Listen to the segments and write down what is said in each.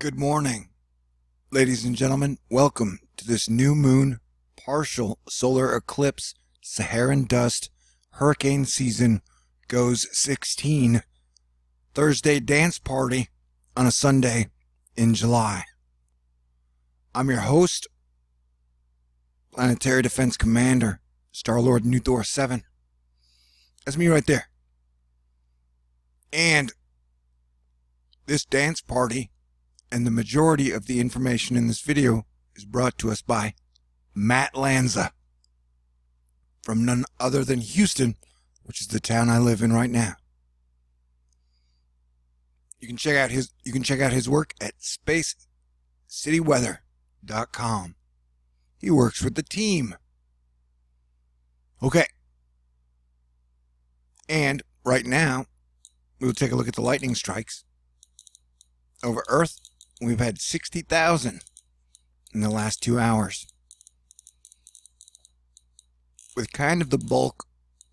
Good morning, ladies and gentlemen. Welcome to this new moon, partial solar eclipse, Saharan dust, hurricane season goes 16, Thursday dance party on a Sunday in July. I'm your host, Planetary Defense Commander, Star-Lord New Thor 7. That's me right there. And this dance party and the majority of the information in this video is brought to us by Matt Lanza from none other than Houston, which is the town I live in right now. You can check out his work at spacecityweather.com. He works with the team. Okay. And right now, we'll take a look at the lightning strikes. Over Earth, we've had 60,000 in the last 2 hours, with kind of the bulk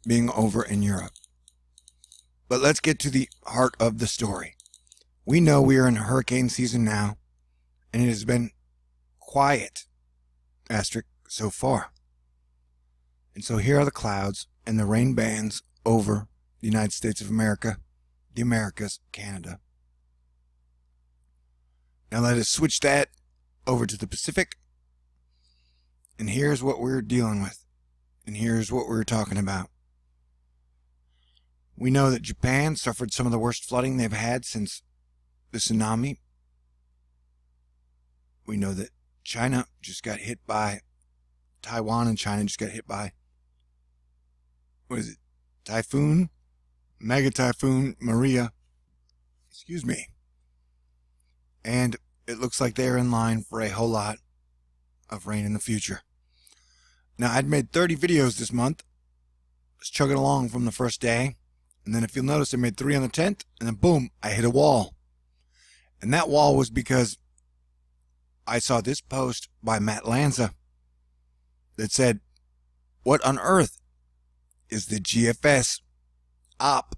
being over in Europe. But let's get to the heart of the story. We know we are in hurricane season now, and it has been quiet, asterisk, so far. And so here are the clouds and the rain bands over the United States of America, the Americas, Canada. Now let us switch that over to the Pacific. And here's what we're dealing with. And here's what we're talking about. We know that Japan suffered some of the worst flooding they've had since the tsunami. We know that China just got hit by, Taiwan and China just got hit by, what is it? Typhoon? Mega Typhoon Maria. Excuse me. And it looks like they're in line for a whole lot of rain in the future. Now, I'd made 30 videos this month. I was chugging along from the first day. And then if you'll notice, I made 3 on the 10th. And then boom, I hit a wall. And that wall was because I saw this post by Matt Lanza that said, what on earth is the GFS op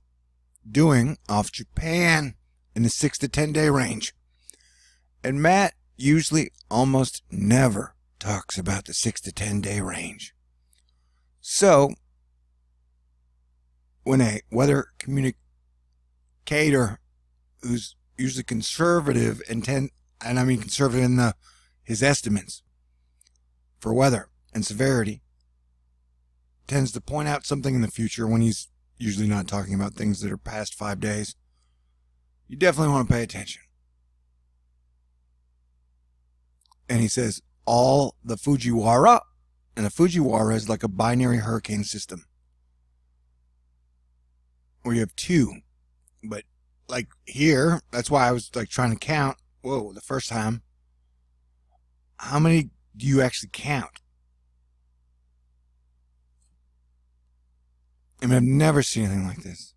doing off Japan in the 6 to 10 day range? And Matt usually almost never talks about the 6 to 10 day range. So, when a weather communicator who's usually conservative and I mean conservative in his estimates for weather and severity, tends to point out something in the future when he's usually not talking about things that are past 5 days, you definitely want to pay attention. And he says, all the Fujiwhara, and the Fujiwhara is like a binary hurricane system, where you have 2. But like here, that's why I was like trying to count, whoa, the first time, how many do you actually count? I mean, I've never seen anything like this.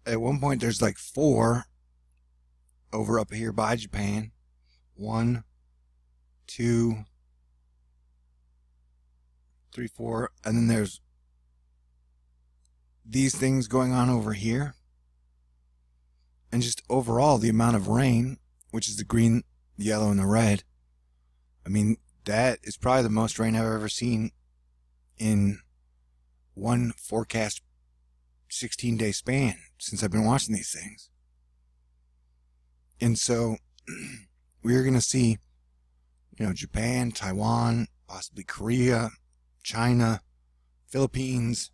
At one point, there's like 4 over up here by Japan. 1, 2, 3, 4. And then there's these things going on over here. And just overall, the amount of rain, which is the green, the yellow, and the red. I mean, that is probably the most rain I've ever seen in one forecast 16-day span since I've been watching these things. And so we're going to see, Japan, Taiwan, possibly Korea, China, Philippines.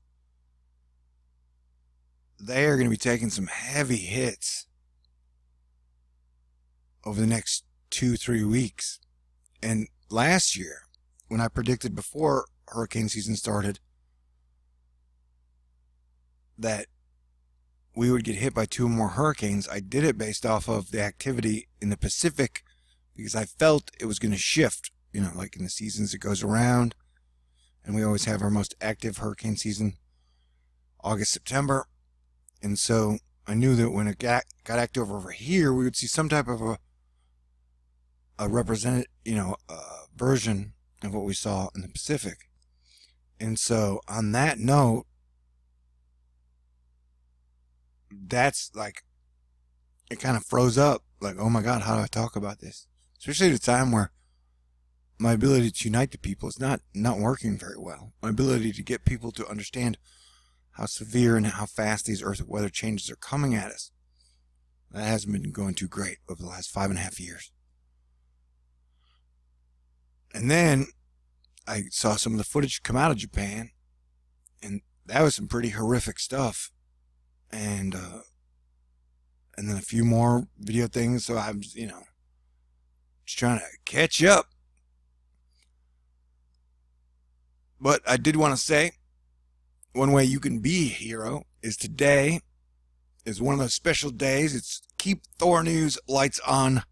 They are going to be taking some heavy hits over the next 2-3 weeks. And last year, when I predicted before hurricane season started that we would get hit by 2 more hurricanes, I did it based off of the activity in the Pacific because I felt it was going to shift, like in the seasons it goes around. And we always have our most active hurricane season, August, September. And so I knew that when it got active over here, we would see some type of a represented, version of what we saw in the Pacific. And so on that note, that's like, it kind of froze up. Like, oh my God, how do I talk about this? Especially at a time where my ability to unite the people is not working very well. My ability to get people to understand how severe and how fast these earth weather changes are coming at us, that hasn't been going too great over the last 5.5 years. And then I saw some of the footage come out of Japan, and that was some pretty horrific stuff. And then a few more video things. So I'm, just trying to catch up. But I did want to say, one way you can be a hero is today is one of those special days. It's Keep THORNEWS Lights On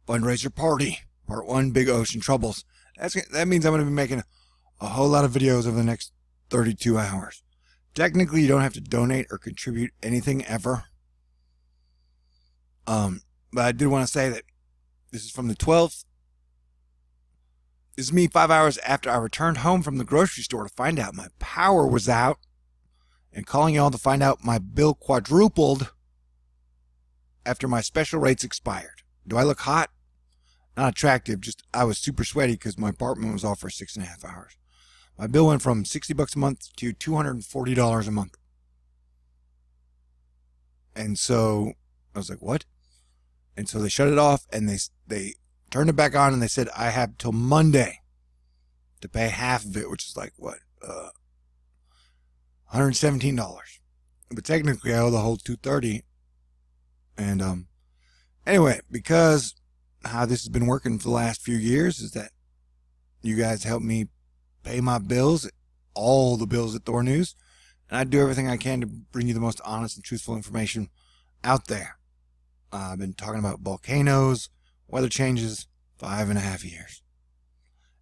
Fundraiser Party, Part 1, Big Ocean Troubles. That means I'm going to be making a whole lot of videos over the next 32 hours. Technically, you don't have to donate or contribute anything ever. But I did want to say that this is from the 12th. This is me 5 hours after I returned home from the grocery store to find out my power was out, and calling y'all to find out my bill quadrupled after my special rates expired. Do I look hot? Not attractive, just I was super sweaty because my apartment was off for 6.5 hours. My bill went from $60 a month to $240 a month. And so I was like, what? And so they shut it off, and they turned it back on, and they said I have till Monday to pay half of it, which is like what, $117. But technically I owe the whole $230. And anyway, because how this has been working for the last few years is that you guys help me pay my bills, all the bills at THORNEWS, and I do everything I can to bring you the most honest and truthful information out there. I've been talking about volcanoes, weather changes, 5.5 years.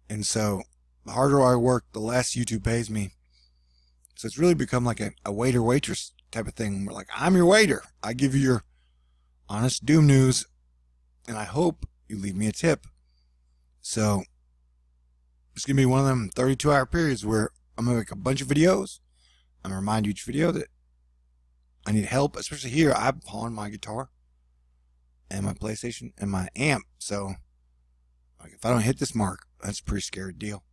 And so the harder I work, the less YouTube pays me. So it's really become like a waiter-waitress type of thing. We're like, I'm your waiter. I give you your honest doom news, and I hope you leave me a tip. So it's going to be one of them 32-hour periods where I'm going to make a bunch of videos. I'm going to remind you each video that I need help, especially here. I pawned my guitar and my PlayStation and my amp. So like, if I don't hit this mark, that's a pretty scary deal.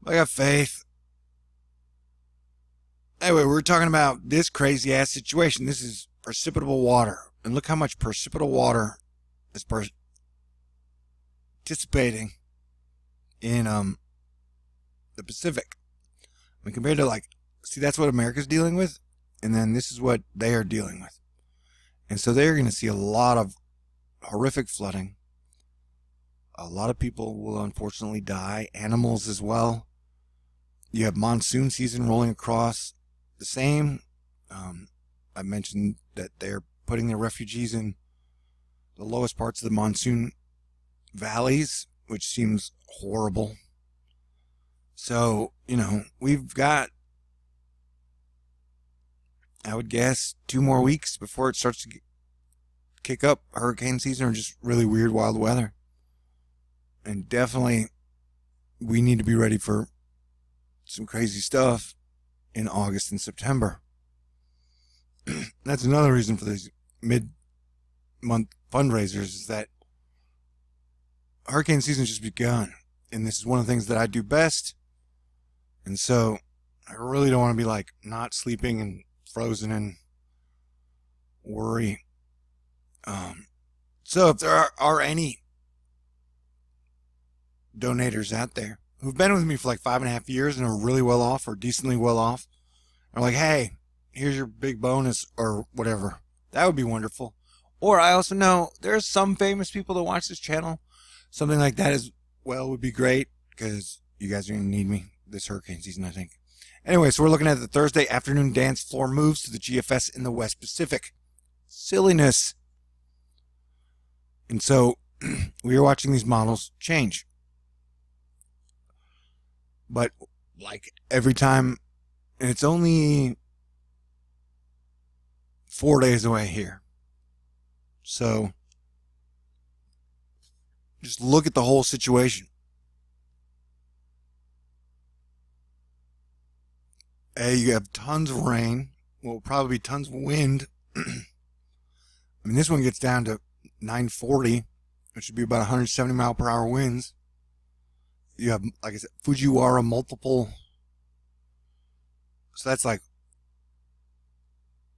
I got faith. Anyway, we're talking about this crazy ass situation. This is precipitable water. And look how much precipitable water is participating in the Pacific. I mean, compared to, like, see, that's what America's dealing with, and then this is what they are dealing with. And so they're going to see a lot of horrific flooding. A lot of people will unfortunately die, animals as well. You have monsoon season rolling across. The same. I mentioned that they're putting their refugees in the lowest parts of the monsoon valleys, which seems horrible. So, we've got, I would guess, 2 more weeks before it starts to kick up hurricane season or just really weird wild weather. And definitely we need to be ready for some crazy stuff in August and September. That's another reason for these mid-month fundraisers, is that hurricane season's just begun, and this is one of the things that I do best. And so I really don't want to be like not sleeping and frozen in worry. So if there are any donators out there who've been with me for like 5.5 years and are really well off or decently well off, are like, hey, here's your big bonus or whatever, that would be wonderful. Or I also know there's some famous people that watch this channel. Something like that as well would be great, because you guys are going to need me this hurricane season, I think. Anyway, so we're looking at the Thursday afternoon dance floor moves to the GFS in the West Pacific. Silliness. And so we are watching these models change. But like every time, and it's only 4 days away here. So just look at the whole situation. You have tons of rain, will probably be tons of wind. I mean, this one gets down to 940, which would be about 170 mile per hour winds. You have, like I said, Fujiwhara multiple. So that's like,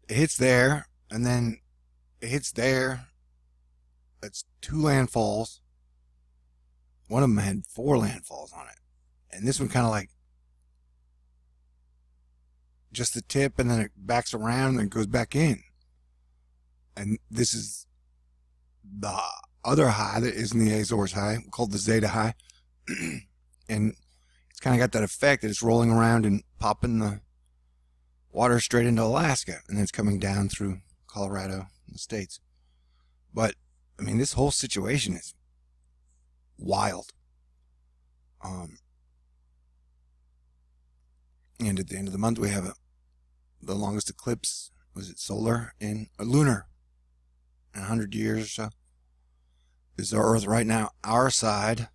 it hits there, and then it hits there. That's 2 landfalls. One of them had 4 landfalls on it. And this one kind of like just the tip, and then it backs around and goes back in. And this is the other high that is in the Azores high, called the Zeta high. And it's kind of got that effect that it's rolling around and popping the water straight into Alaska, and then it's coming down through Colorado and the States. But I mean, this whole situation is wild. And at the end of the month, we have the longest eclipse. Was it solar in lunar in 100 years or so? This is our Earth right now, our side.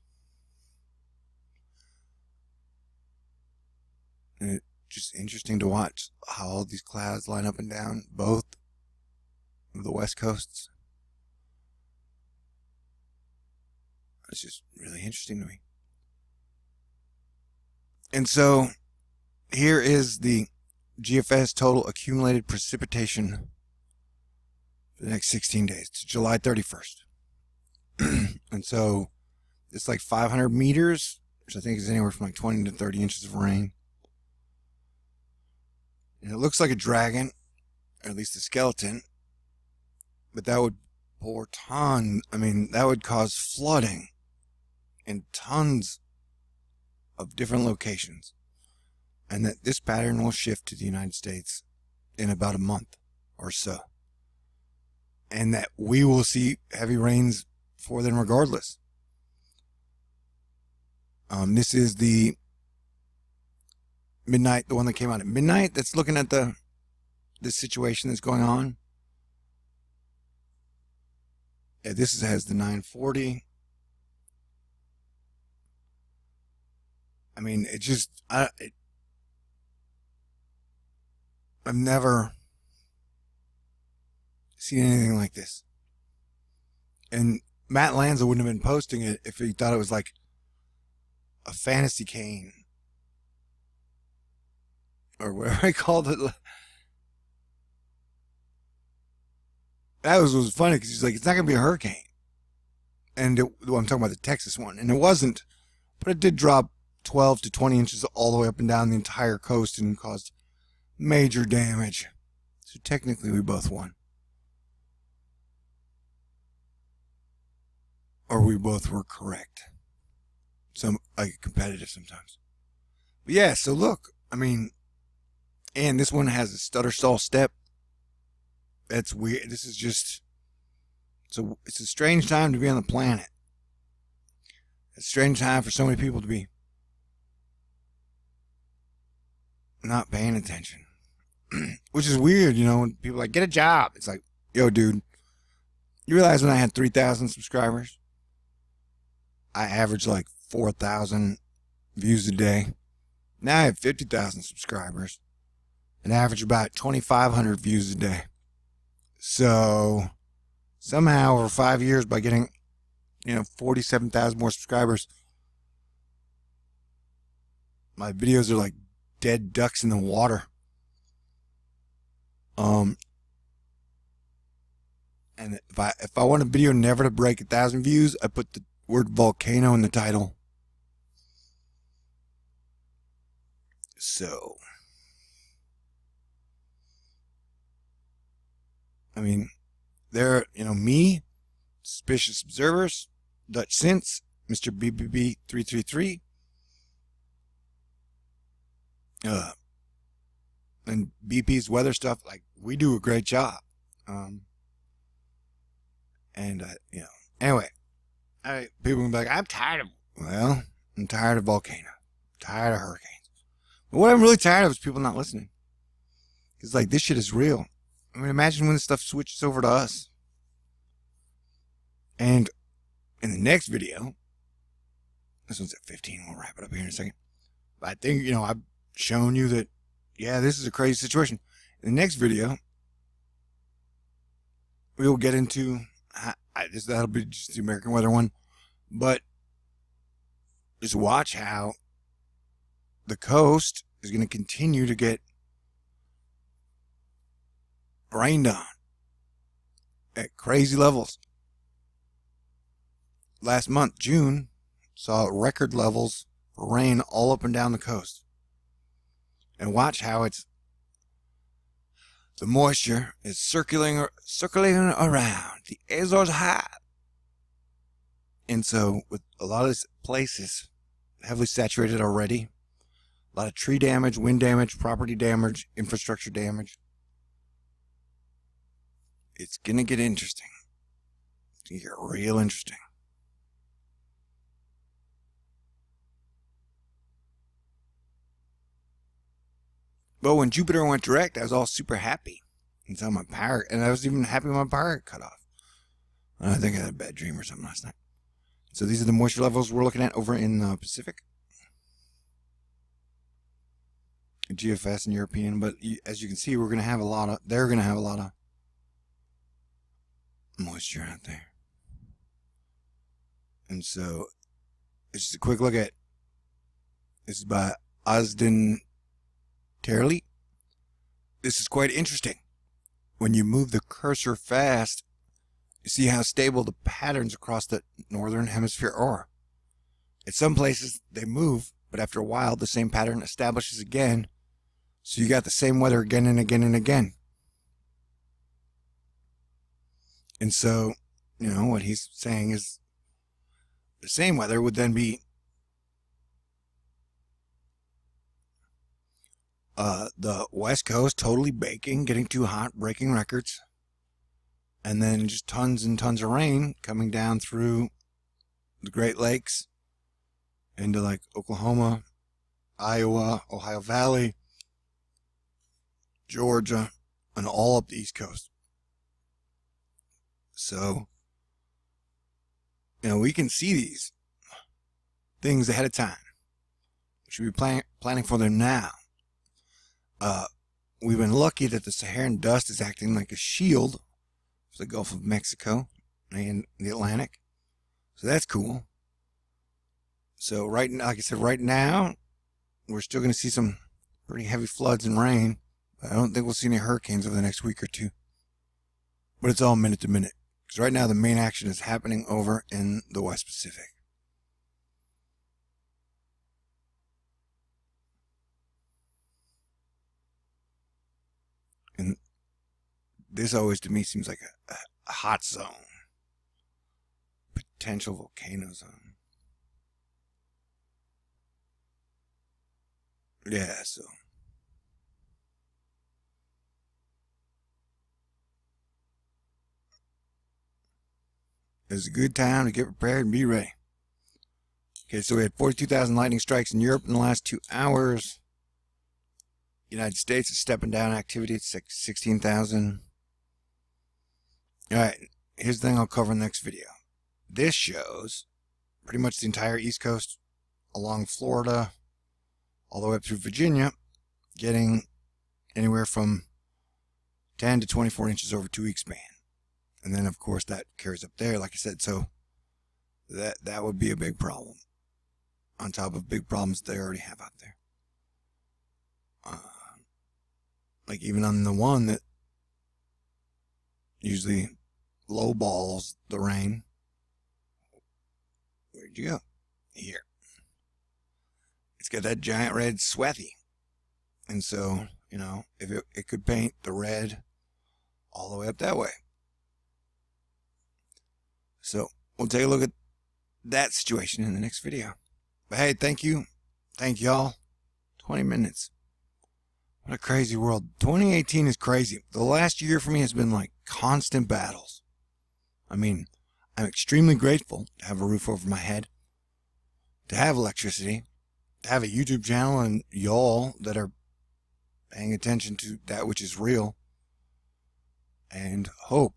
And it's just interesting to watch how all these clouds line up and down both of the west coasts. It's just really interesting to me. And so here is the GFS total accumulated precipitation for the next 16 days to July 31st. And so it's like 500 meters, which I think is anywhere from like 20 to 30 inches of rain. And it looks like a dragon, or at least a skeleton, but that would pour that would cause flooding in tons of different locations. And that this pattern will shift to the United States in about a month or so. And that we will see heavy rains before then regardless. This is the midnight, the one that came out at midnight, that's looking at this situation that's going on. Yeah, this has the 940. I mean, it just, I've never seen anything like this. And Matt Lanza wouldn't have been posting it if he thought it was like a fantasy cane, or whatever I called it. That was funny, because he's like, it's not going to be a hurricane. And I'm talking about the Texas one. And it wasn't, but it did drop 12 to 20 inches all the way up and down the entire coast and caused major damage. So technically we both won. Or we both were correct. So I get competitive sometimes. But yeah, so look, I mean, and this one has a stutter stall step. That's weird. This is just, it's a strange time to be on the planet. It's a strange time for so many people to be not paying attention. Which is weird, you know, when people are like, get a job. It's like, yo, dude, you realize when I had 3,000 subscribers, I averaged like 4,000 views a day. Now I have 50,000 subscribers and average about 2,500 views a day. So somehow over 5 years, by getting, 47,000 more subscribers, my videos are like dead ducks in the water. And if I want a video never to break 1,000 views, I put the word volcano in the title. So, I mean, there, me, Suspicious Observers, Dutch Sense, Mr. BBB 333, and BP's weather stuff. Like, we do a great job. Anyway, people will be like, I'm tired of, well, I'm tired of volcano, tired of hurricanes. But what I'm really tired of is people not listening. It's like, this shit is real. I mean, imagine when this stuff switches over to us. And in the next video, this one's at 15, we'll wrap it up here in a second. But I think, I've shown you that, yeah, this is a crazy situation. In the next video, we will get into, that'll be just the American weather one, but just watch how the coast is going to continue to get rained on at crazy levels. Last month, June, saw record levels for rain all up and down the coast. And watch how the moisture is circulating around. The Azores high. And so with a lot of these places heavily saturated already, a lot of tree damage, wind damage, property damage, infrastructure damage, it's going to get interesting. It's going to get real interesting. But when Jupiter went direct, I was all super happy until my power, and I was even happy when my power got cut off. I think I had a bad dream or something last night. So these are the moisture levels we're looking at over in the Pacific, GFS and European. But as you can see, they're going to have a lot of moisture out there. And so it's just a quick look at, this is by Osden Terley. This is quite interesting. When you move the cursor fast, you see how stable the patterns across the northern hemisphere are. At some places they move, but after a while the same pattern establishes again, so you got the same weather again and again and again. And so, you know, what he's saying is the same weather would then be the West Coast totally baking, getting too hot, breaking records, and then just tons and tons of rain coming down through the Great Lakes into like Oklahoma, Iowa, Ohio Valley, Georgia, and all up the East Coast. So, you know, we can see these things ahead of time. We should be planning for them now. We've been lucky that the Saharan dust is acting like a shield for the Gulf of Mexico and the Atlantic. So that's cool. So like I said, right now, we're still going to see some pretty heavy floods and rain. But I don't think we'll see any hurricanes over the next week or two. But it's all minute to minute. Because right now the main action is happening over in the West Pacific. And this always to me seems like a hot zone. Potential volcano zone. Yeah, so. It's a good time to get prepared and be ready. Okay, so we had 42,000 lightning strikes in Europe in the last 2 hours. United States is stepping down activity. It's like 16,000. All right, here's the thing I'll cover in the next video. This shows pretty much the entire East Coast along Florida all the way up through Virginia, getting anywhere from 10 to 24 inches over 2 week span. And then, of course, that carries up there, like I said. So that would be a big problem on top of big problems they already have out there. Like even on the one that usually low balls the rain. Where'd you go? Here. It's got that giant red swathy. And so, you know, if it could paint the red all the way up that way. So we'll take a look at that situation in the next video. But hey, thank you. Thank y'all. 20 minutes. What a crazy world. 2018 is crazy. The last year for me has been like constant battles. I mean, I'm extremely grateful to have a roof over my head, to have electricity, to have a YouTube channel, and y'all that are paying attention to that which is real, and hope.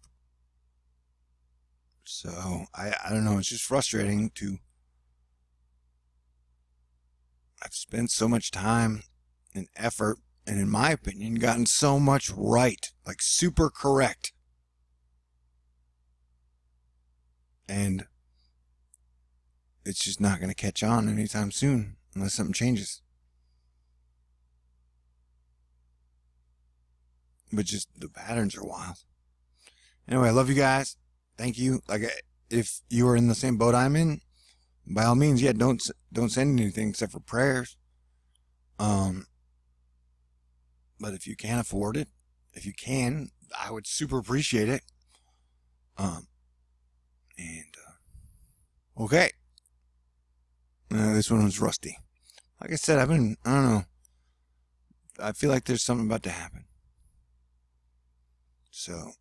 So, I don't know, it's just frustrating to, I've spent so much time and effort and in my opinion, gotten so much right, like super correct. And it's just not going to catch on anytime soon unless something changes. But just the patterns are wild. Anyway, I love you guys. Thank you. Like, if you are in the same boat I'm in, by all means, yeah, don't send anything except for prayers. But if you can afford it, if you can, I would super appreciate it. Okay. This one was rusty. Like I said, I don't know. I feel like there's something about to happen. So,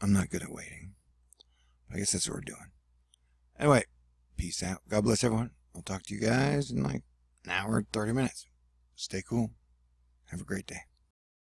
I'm not good at waiting. I guess that's what we're doing. Anyway, peace out. God bless everyone. I'll talk to you guys in like an hour and 30 minutes. Stay cool. Have a great day.